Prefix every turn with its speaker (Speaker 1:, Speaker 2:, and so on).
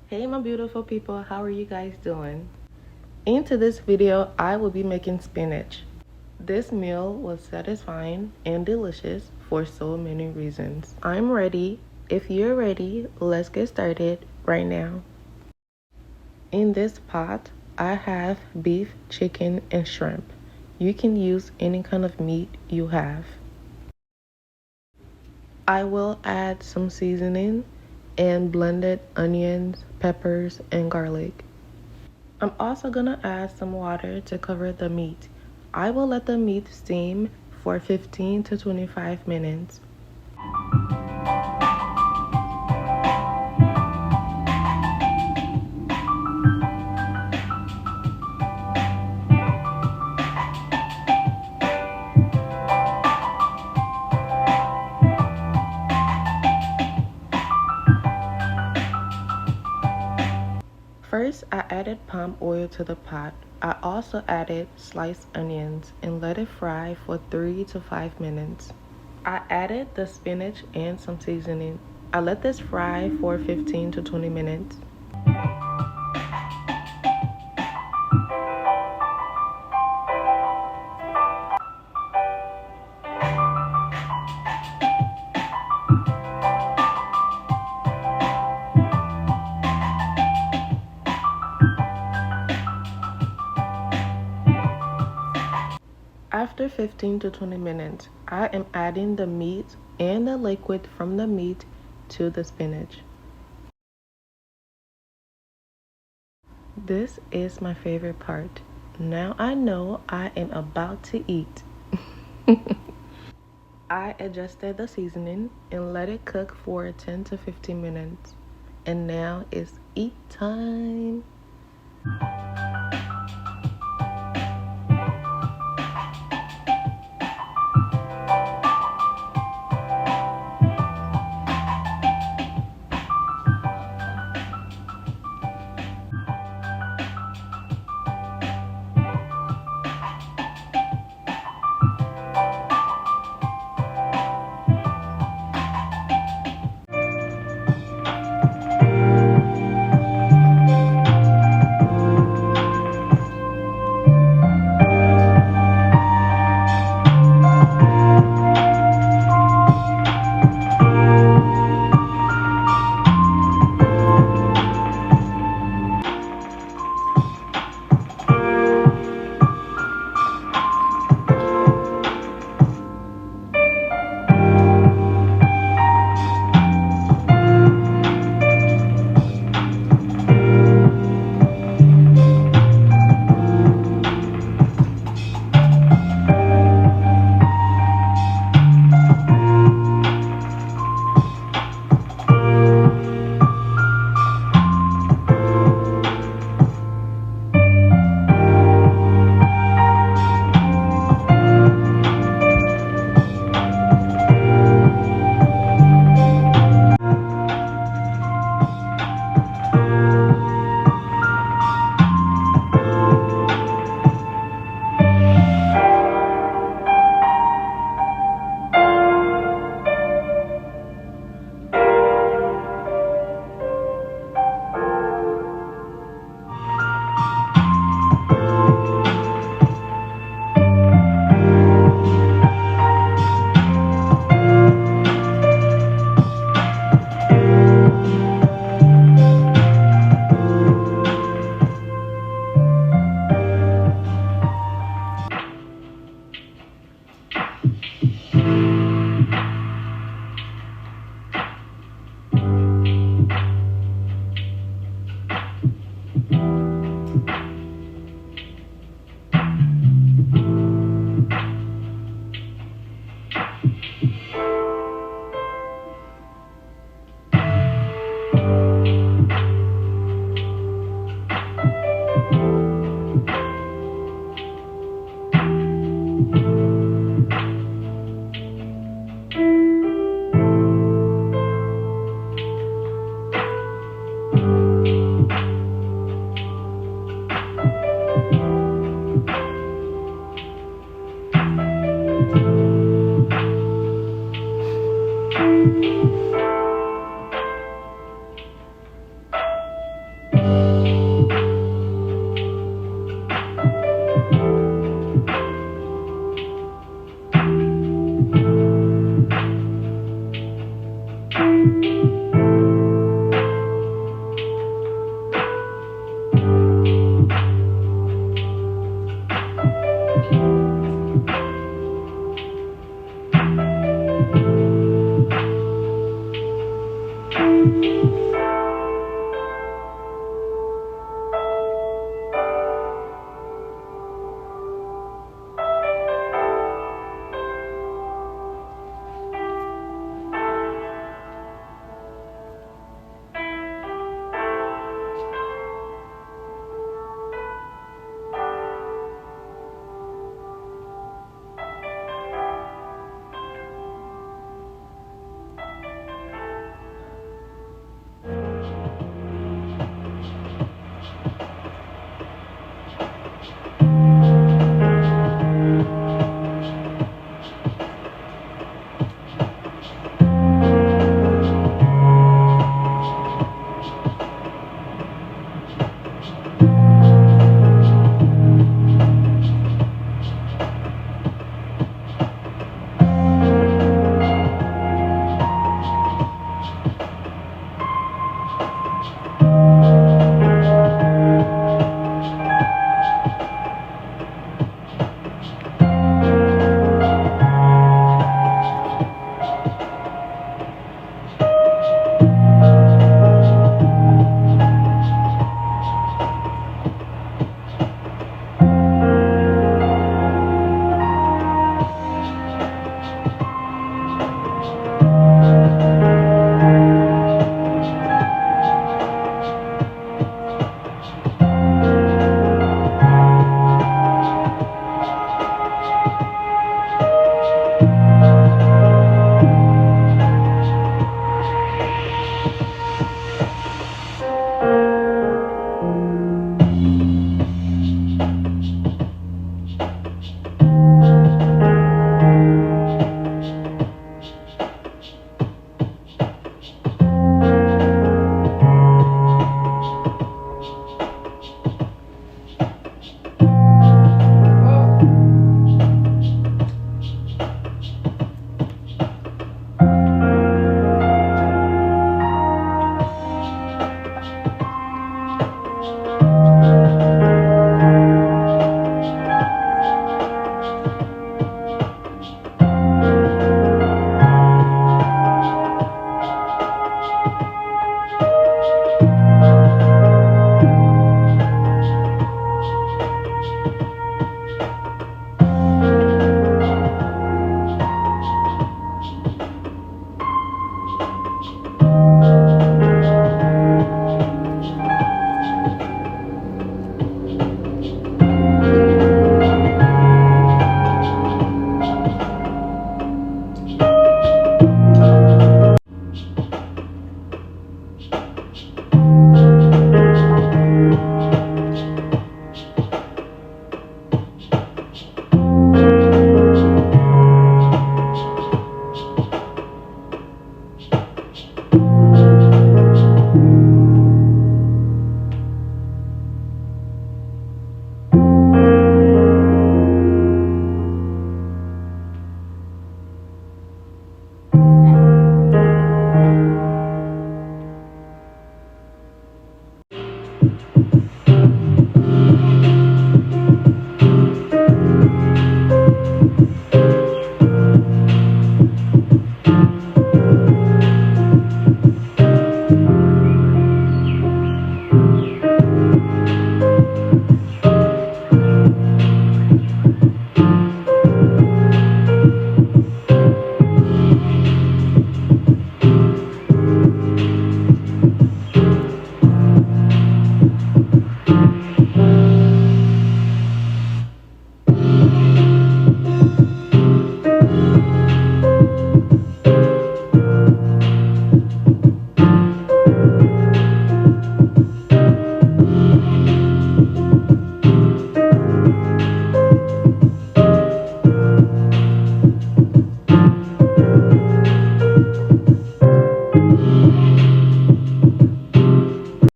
Speaker 1: Hey my beautiful people, how are you guys doing? Into this video, I will be making spinach. This meal was satisfying and delicious for so many reasons. I'm ready. If you're ready, let's get started right now. In this pot, I have beef, chicken, and shrimp. You can use any kind of meat you have. I will add some seasoning and blended onions, peppers, and garlic. I'm also gonna add some water to cover the meat. I will let the meat steam for 15 to 25 minutes. First, I added palm oil to the pot. I also added sliced onions and let it fry for 3 to 5 minutes. I added the spinach and some seasoning. I let this fry for 15 to 20 minutes. After 15 to 20 minutes, I am adding the meat and the liquid from the meat to the spinach. This is my favorite part. Now I know I am about to eat. I adjusted the seasoning and let it cook for 10 to 15 minutes. And now it's eat time.